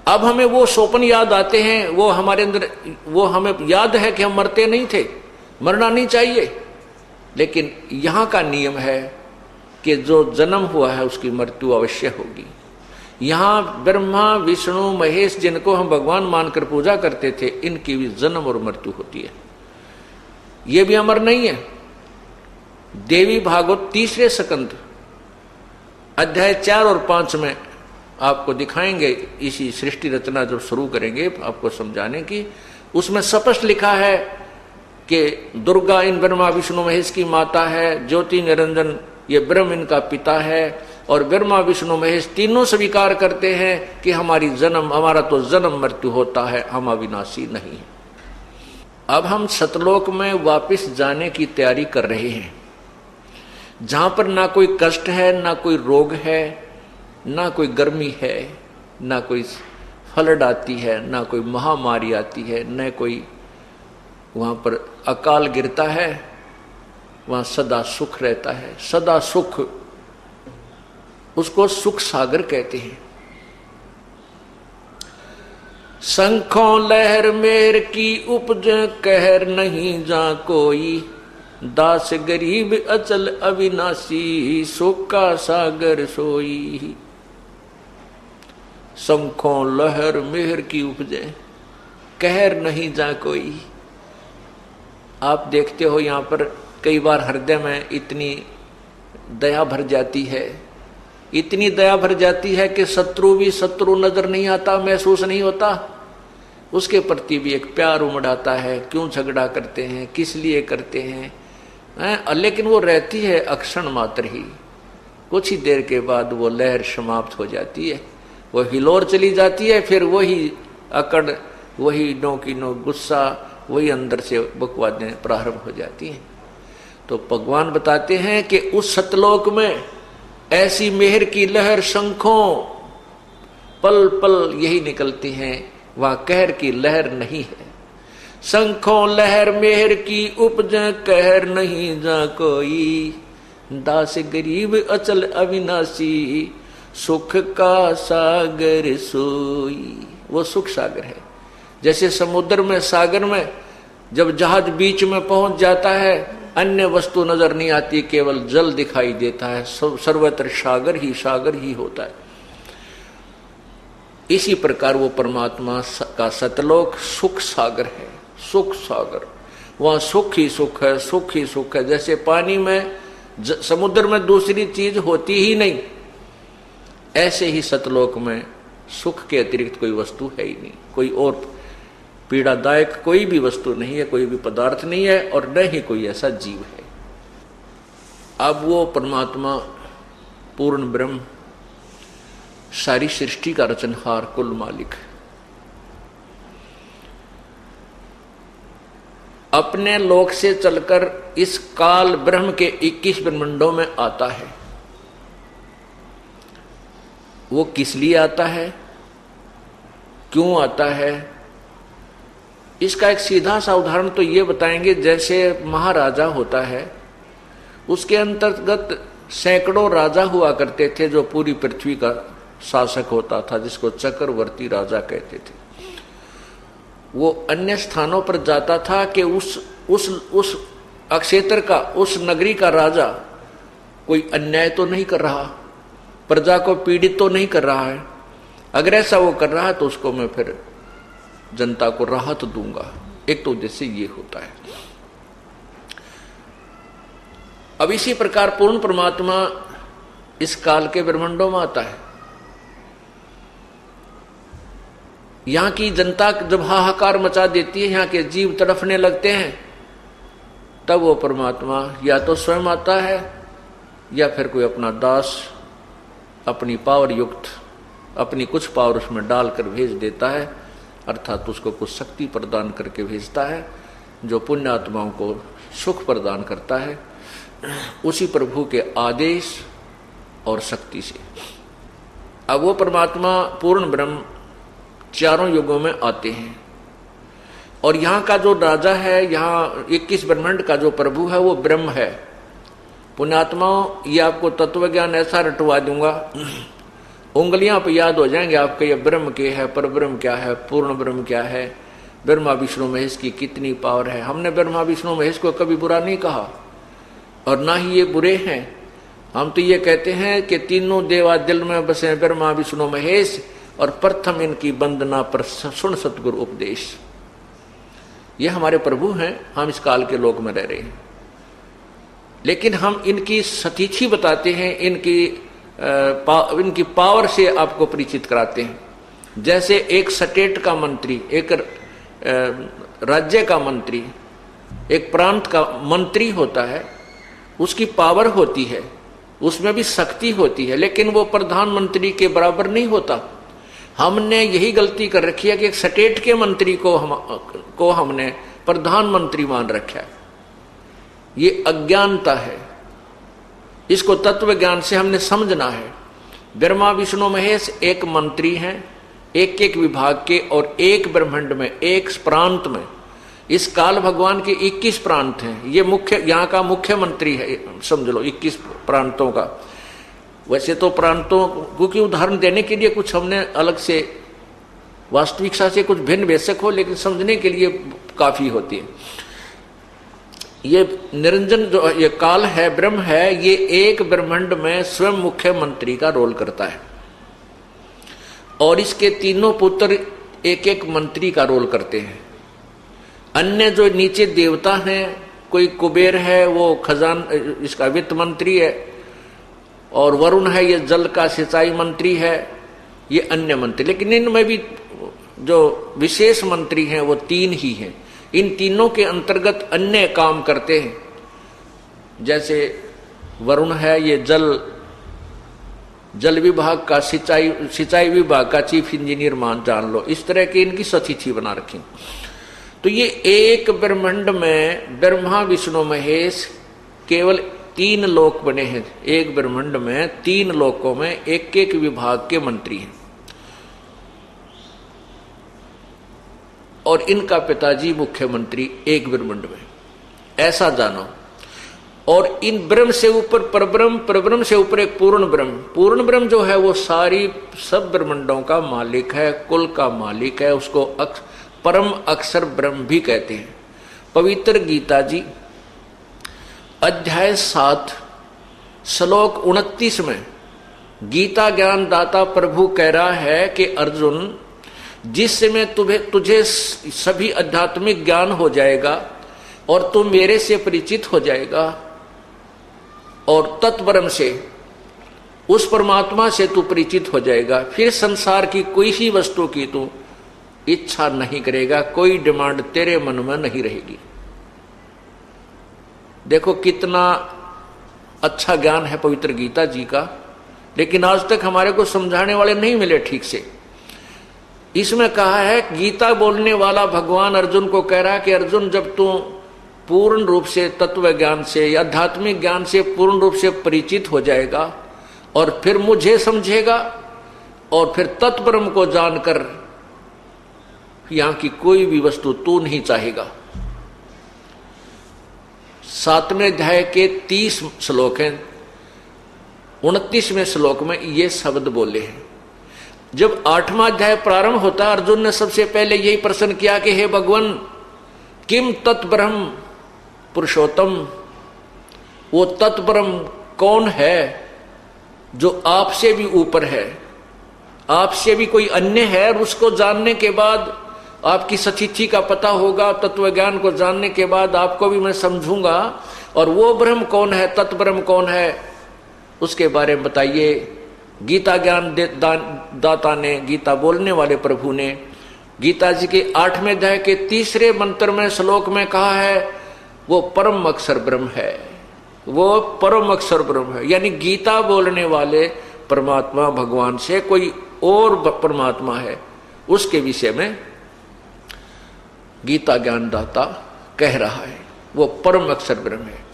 अब हमें वो स्वप्न याद आते हैं, वो हमारे अंदर, वो हमें याद है कि हम मरते नहीं थे, मरना नहीं चाहिए। लेकिन यहाँ का नियम है कि जो जन्म हुआ है उसकी मृत्यु अवश्य होगी। यहाँ ब्रह्मा विष्णु महेश जिनको हम भगवान मानकर पूजा करते थे, इनकी भी जन्म और मृत्यु होती है, ये भी अमर नहीं है। देवी भागवत 3 स्कंद अध्याय 4 और 5 में आपको दिखाएंगे, इसी सृष्टि रचना जब शुरू करेंगे आपको समझाने की, उसमें स्पष्ट लिखा है कि दुर्गा इन ब्रह्मा विष्णु महेश की माता है, ज्योति निरंजन ये ब्रह्म इनका पिता है, और ब्रह्मा विष्णु महेश तीनों स्वीकार करते हैं कि हमारा तो जन्म मृत्यु होता है, हम अविनाशी नहीं है। अब हम सतलोक में वापस जाने की तैयारी कर रहे हैं, जहां पर ना कोई कष्ट है, ना कोई रोग है, ना कोई गर्मी है, ना कोई फ्लड आती है, ना कोई महामारी आती है, न कोई वहां पर अकाल गिरता है, वहां सदा सुख रहता है। सदा सुख, उसको सुख सागर कहते हैं। शंखों लहर मेर की उपज कहर नहीं जा कोई, दास गरीब अचल अविनाशी सुख का सागर सोई। शंखों लहर मेहर की उपजे कहर नहीं जा कोई। आप देखते हो यहाँ पर कई बार हृदय में इतनी दया भर जाती है, इतनी दया भर जाती है कि शत्रु भी शत्रु नजर नहीं आता, महसूस नहीं होता, उसके प्रति भी एक प्यार उमड़ आता है। क्यों झगड़ा करते हैं, किस लिए करते हैं, लेकिन वो रहती है अक्षण मात्र ही, कुछ ही देर के बाद वो लहर समाप्त हो जाती है, वो हिलोर चली जाती है, फिर वही अकड़, वही नो की नो गुस्सा, वही अंदर से बकवादें प्रारंभ हो जाती हैं। तो भगवान बताते हैं कि उस सतलोक में ऐसी मेहर की लहर शंखों पल पल यही निकलती हैं, वहां कहर की लहर नहीं है। शंखों लहर मेहर की उपज कहर नहीं जा कोई, दास गरीब अचल अविनाशी सुख का सागर सोई। वो सुख सागर है। जैसे समुद्र में, सागर में जब जहाज बीच में पहुंच जाता है, अन्य वस्तु नजर नहीं आती, केवल जल दिखाई देता है, सर्वत्र सागर ही होता है। इसी प्रकार वो परमात्मा का सतलोक सुख सागर है। सुख सागर, वहां सुख ही सुख है, सुख ही सुख है। जैसे पानी में, समुद्र में दूसरी चीज होती ही नहीं, ऐसे ही सतलोक में सुख के अतिरिक्त कोई वस्तु है ही नहीं, कोई और पीड़ादायक कोई भी वस्तु नहीं है, कोई भी पदार्थ नहीं है, और न ही कोई ऐसा जीव है। अब वो परमात्मा पूर्ण ब्रह्म, सारी सृष्टि का रचनहार, कुल मालिक, अपने लोक से चलकर इस काल ब्रह्म के 21 ब्रह्मंडों में आता है। वो किस लिए आता है, क्यों आता है, इसका एक सीधा सा उदाहरण तो ये बताएंगे। जैसे महाराजा होता है, उसके अंतर्गत सैकड़ों राजा हुआ करते थे, जो पूरी पृथ्वी का शासक होता था, जिसको चक्रवर्ती राजा कहते थे। वो अन्य स्थानों पर जाता था कि उस अक्षेत्र का, उस नगरी का राजा कोई अन्याय तो नहीं कर रहा, प्रजा को पीड़ित तो नहीं कर रहा है। अगर ऐसा वो कर रहा है तो उसको मैं फिर जनता को राहत दूंगा। एक तो उद्देश्य ये होता है। अब इसी प्रकार पूर्ण परमात्मा इस काल के ब्रह्मांडों में आता है। यहां की जनता जब हाहाकार मचा देती है, यहां के जीव तड़फने लगते हैं, तब वो परमात्मा या तो स्वयं आता है, या फिर कोई अपना दास अपनी पावर युक्त, अपनी कुछ पावर उसमें डालकर भेज देता है, अर्थात उसको कुछ शक्ति प्रदान करके भेजता है, जो पुण्य आत्माओं को सुख प्रदान करता है, उसी प्रभु के आदेश और शक्ति से। अब वो परमात्मा पूर्ण ब्रह्म चारों युगों में आते हैं, और यहाँ का जो राजा है, यहाँ 21 ब्रह्मांड का जो प्रभु है, वो ब्रह्म है। पुण्यात्माओं, ये आपको तत्व ज्ञान ऐसा रटवा दूंगा, उंगलियां पर याद हो जाएंगे आपके, ये ब्रह्म के है, पर ब्रह्म क्या है, पूर्ण ब्रह्म क्या है, ब्रह्मा विष्णु महेश की कितनी पावर है। हमने ब्रह्मा विष्णु महेश को कभी बुरा नहीं कहा और ना ही ये बुरे हैं। हम तो ये कहते हैं कि तीनों देवा दिल में बसे ब्रह्मा विष्णु महेश, और प्रथम इनकी वंदना पर सुन सतगुरु उपदेश। ये हमारे प्रभु हैं, हम इस काल के लोक में रह रहे हैं, लेकिन हम इनकी सतीथि बताते हैं, इनकी पावर से आपको परिचित कराते हैं। जैसे एक स्टेट का मंत्री, एक राज्य का मंत्री, एक प्रांत का मंत्री होता है, उसकी पावर होती है, उसमें भी शक्ति होती है, लेकिन वो प्रधानमंत्री के बराबर नहीं होता। हमने यही गलती कर रखी है कि एक स्टेट के मंत्री को हमने प्रधानमंत्री मान रखा है। ये अज्ञानता है, इसको तत्व ज्ञान से हमने समझना है। ब्रह्मा विष्णु महेश एक मंत्री हैं, एक एक विभाग के, और एक ब्रह्मांड में, एक प्रांत में। इस काल भगवान के 21 प्रांत हैं। ये मुख्य, यहाँ का मुख्यमंत्री है, समझ लो 21 प्रांतों का। वैसे तो प्रांतों क्योंकि उदाहरण देने के लिए कुछ हमने अलग से, वास्तविकता से कुछ भिन्न बेशक हो, लेकिन समझने के लिए काफी होती है। ये निरंजन जो ये काल है, ब्रह्म है, ये एक ब्रह्मांड में स्वयं मुख्यमंत्री का रोल करता है, और इसके तीनों पुत्र एक एक मंत्री का रोल करते हैं। अन्य जो नीचे देवता हैं, कोई कुबेर है, वो खजान इसका वित्त मंत्री है, और वरुण है, ये जल का सिंचाई मंत्री है, ये अन्य मंत्री। लेकिन इनमें भी जो विशेष मंत्री हैं वो 3 ही हैं। इन तीनों के अंतर्गत अन्य काम करते हैं। जैसे वरुण है, ये जल विभाग का, सिंचाई विभाग का चीफ इंजीनियर जान लो। इस तरह की इनकी सतिथि बना रखी। तो ये एक ब्रह्मांड में ब्रह्मा विष्णु महेश केवल 3 लोक बने हैं। एक ब्रह्मांड में 3 लोकों में एक एक विभाग के मंत्री हैं, और इनका पिताजी मुख्यमंत्री एक ब्रह्मांड में। ऐसा जानो। और इन ब्रह्म से ऊपर परब्रह्म, परब्रह्म से ऊपर एक पूर्ण ब्रह्म। पूर्ण ब्रह्म जो है वो सारी सब ब्रह्मांडों का मालिक है, कुल का मालिक है। उसको परम अक्षर ब्रह्म भी कहते हैं। पवित्र गीता जी अध्याय 7 श्लोक 29 में गीता ज्ञान दाता प्रभु कह रहा है कि अर्जुन, जिस समय तुझे सभी आध्यात्मिक ज्ञान हो जाएगा और तू मेरे से परिचित हो जाएगा, और तत्ब्रह्म से, उस परमात्मा से तू परिचित हो जाएगा, फिर संसार की कोई ही वस्तु की तू इच्छा नहीं करेगा, कोई डिमांड तेरे मन में नहीं रहेगी। देखो कितना अच्छा ज्ञान है पवित्र गीता जी का, लेकिन आज तक हमारे को समझाने वाले नहीं मिले ठीक से। इसमें कहा है, गीता बोलने वाला भगवान अर्जुन को कह रहा है कि अर्जुन, जब तू पूर्ण रूप से तत्व ज्ञान से या आध्यात्मिक ज्ञान से पूर्ण रूप से परिचित हो जाएगा, और फिर मुझे समझेगा, और फिर तत्ब्रह्म को जानकर यहां की कोई भी वस्तु तू नहीं चाहेगा। 7वें अध्याय के 30 श्लोक हैं। 29वें श्लोक में ये शब्द बोले हैं। जब 8वां अध्याय प्रारंभ होता, अर्जुन ने सबसे पहले यही प्रश्न किया कि हे भगवान, किम तत्ब्रह्म पुरुषोत्तम, वो तत्ब्रह्म कौन है जो आपसे भी ऊपर है, आपसे भी कोई अन्य है, और उसको जानने के बाद आपकी सचिथि का पता होगा। तत्व ज्ञान को जानने के बाद आपको भी मैं समझूंगा, और वो ब्रह्म कौन है, तत्ब्रह्म कौन है, उसके बारे में बताइए। गीता ज्ञान दाता ने, गीता बोलने वाले प्रभु ने गीता जी के 8वें अध्याय के 3 मंत्र में श्लोक में कहा है, वो परम अक्षर ब्रह्म है, वो परम अक्षर ब्रह्म है। यानी गीता बोलने वाले परमात्मा भगवान से कोई और परमात्मा है, उसके विषय में गीता ज्ञान दाता कह रहा है, वो परम अक्षर ब्रह्म है।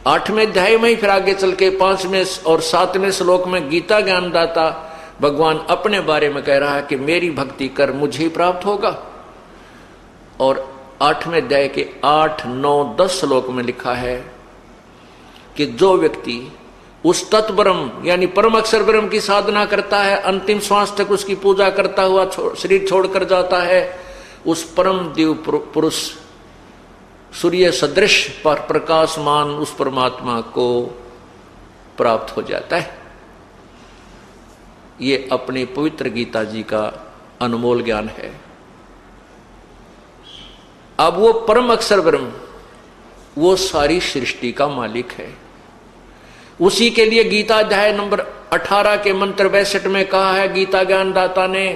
8वें अध्याय में ही फिर आगे चल के 5वें और 7वें श्लोक में गीता ज्ञान दाता भगवान अपने बारे में कह रहा है कि मेरी भक्ति कर, मुझे ही प्राप्त होगा। और 8वें अध्याय के 8, 9, 10 श्लोक में लिखा है कि जो व्यक्ति उस तत्व ब्रह्म यानी परम अक्षर ब्रह्म की साधना करता है, अंतिम श्वास तक उसकी पूजा करता हुआ शरीर छोड़कर जाता है, उस परम दिव्य पुरुष सूर्य सदृश पर प्रकाशमान उस परमात्मा को प्राप्त हो जाता है। ये अपने पवित्र गीता जी का अनमोल ज्ञान है। अब वो परम अक्षर ब्रह्म वो सारी सृष्टि का मालिक है। उसी के लिए गीता अध्याय नंबर 18 के मंत्र 62 में कहा है गीता ज्ञानदाता ने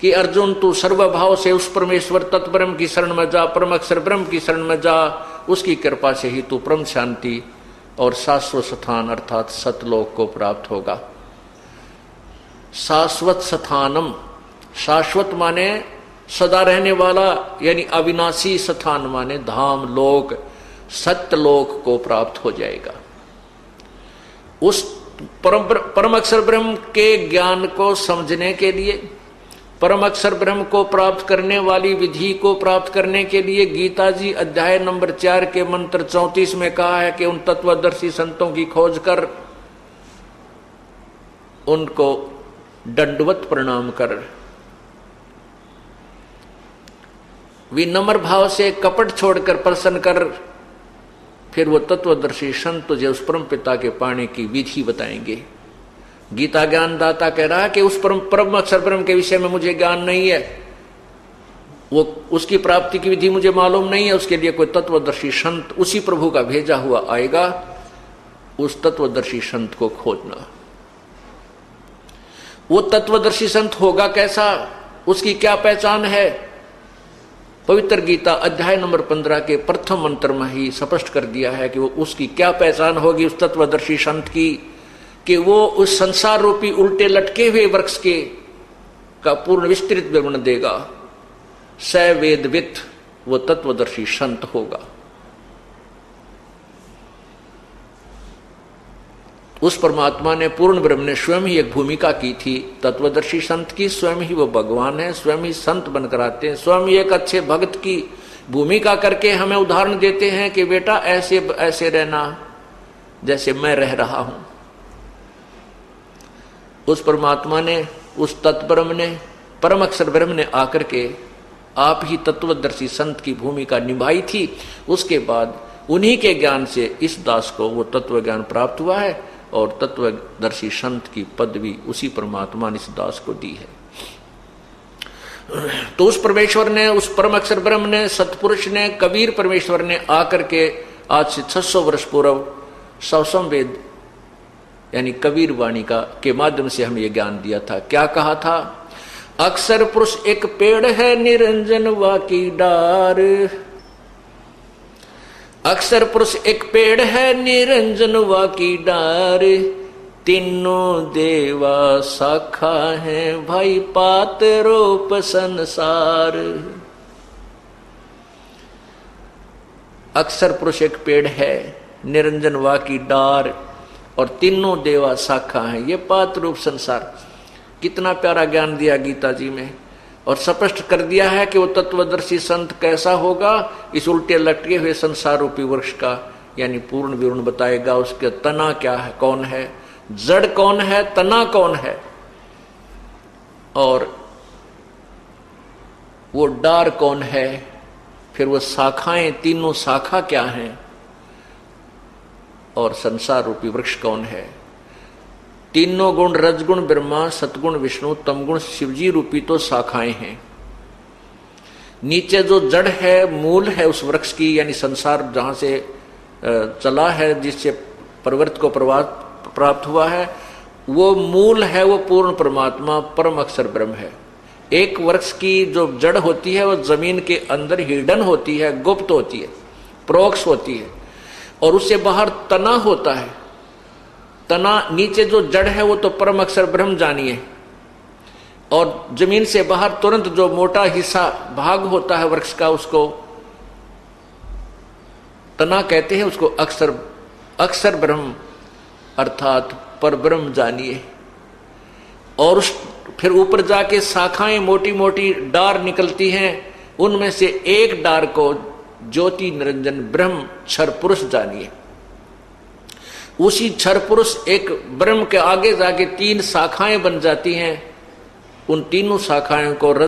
कि अर्जुन तू सर्वभाव से उस परमेश्वर तत्व ब्रह्म की शरण में जा, परम अक्षर ब्रह्म की शरण में जा, उसकी कृपा से ही तू परम शांति और शाश्वत स्थान अर्थात सतलोक को प्राप्त होगा। शाश्वत स्थानम, शाश्वत माने सदा रहने वाला यानी अविनाशी, स्थान माने धाम लोक, सत्यलोक को प्राप्त हो जाएगा। उस परम अक्षर ब्रह्म के ज्ञान को समझने के लिए, परम अक्षर ब्रह्म को प्राप्त करने वाली विधि को प्राप्त करने के लिए गीता जी अध्याय नंबर 4 के मंत्र 34 में कहा है कि उन तत्वदर्शी संतों की खोज कर उनको दंडवत प्रणाम कर, विनम्र भाव से कपट छोड़कर प्रसन्न कर, फिर वो तत्वदर्शी संत तुझे उस परम पिता के पाने की विधि बताएंगे। गीता ज्ञानदाता कह रहा है कि उस परम अक्षर ब्रह्म के विषय में मुझे ज्ञान नहीं है, वो उसकी प्राप्ति की विधि मुझे मालूम नहीं है, उसके लिए कोई तत्वदर्शी संत उसी प्रभु का भेजा हुआ आएगा, उस तत्वदर्शी संत को खोजना। वो तत्वदर्शी संत होगा कैसा, उसकी क्या पहचान है, पवित्र गीता अध्याय नंबर 15 के प्रथम मंत्र में ही स्पष्ट कर दिया है कि वो उसकी क्या पहचान होगी उस तत्वदर्शी संत की, कि वो उस संसार रूपी उल्टे लटके हुए वृक्ष के का पूर्ण विस्तृत विवरण देगा। स वेदवित वो तत्वदर्शी संत होगा। उस परमात्मा ने, पूर्ण ब्रह्म ने स्वयं ही एक भूमिका की थी तत्वदर्शी संत की, स्वयं ही वो भगवान है, स्वयं ही संत बनकर आते हैं, स्वयं ही एक अच्छे भक्त की भूमिका करके हमें उदाहरण देते हैं कि बेटा ऐसे ऐसे रहना जैसे मैं रह रहा हूं। उस परमात्मा ने, उस तत्ब्रह्म ने, परम अक्षर ब्रह्म ने आकर के आप ही तत्वदर्शी संत की भूमिका निभाई थी। उसके बाद उन्हीं के ज्ञान से इस दास को वो तत्व ज्ञान प्राप्त हुआ है और तत्वदर्शी संत की पदवी उसी परमात्मा ने इस दास को दी है। तो उस परमेश्वर ने, उस परम अक्षर ब्रह्म ने, सतपुरुष ने, कबीर परमेश्वर ने आकर के आज से 600 वर्ष पूर्व सवसम वेद यानी कबीर वाणी का के माध्यम से हमें यह ज्ञान दिया था। क्या कहा था, अक्षर पुरुष एक पेड़ है निरंजन वा की डार, अक्षर पुरुष एक पेड़ है निरंजन वा की डार, तीनों देवा शाखा है भाई पात रूप संसार। अक्षर पुरुष एक पेड़ है, निरंजन वा की डार और तीनों देवा शाखा है, ये पात रूप संसार। कितना प्यारा ज्ञान दिया गीता जी में, और स्पष्ट कर दिया है कि वो तत्वदर्शी संत कैसा होगा। इस उल्टे लटके हुए संसार रूपी वृक्ष का यानी पूर्ण विवरण बताएगा। उसके तना क्या है, कौन है, जड़ कौन है, तना कौन है, और वो डार कौन है, फिर वो शाखाएं, तीनों शाखा क्या हैं, और संसार रूपी वृक्ष कौन है। तीनों गुण, रजगुण ब्रह्मा, सतगुण विष्णु, तमगुण शिवजी रूपी तो शाखाएं हैं। नीचे जो जड़ है, मूल है उस वृक्ष की, यानी संसार जहां से चला है, जिससे प्रवृत्ति को प्राप्त हुआ है, वो मूल है, वो पूर्ण परमात्मा परम अक्षर ब्रह्म है। एक वृक्ष की जो जड़ होती है वो जमीन के अंदर हिडन होती है, गुप्त होती है, प्रोक्ष होती है, और उससे बाहर तना होता है। तना नीचे जो जड़ है वो तो परम अक्षर ब्रह्म जानिए, और जमीन से बाहर तुरंत जो मोटा हिस्सा भाग होता है वृक्ष का, उसको तना कहते हैं, उसको अक्षर ब्रह्म अर्थात पर ब्रह्म जानिए। और फिर ऊपर जाके शाखाएं, मोटी मोटी डार निकलती हैं, उनमें से एक डार को ज्योति निरंजन ब्रह्म क्षर पुरुष जानिए। उसी क्षर पुरुष एक ब्रह्म के आगे जाके 3 शाखाएं बन जाती हैं। उन तीनों शाखाओं को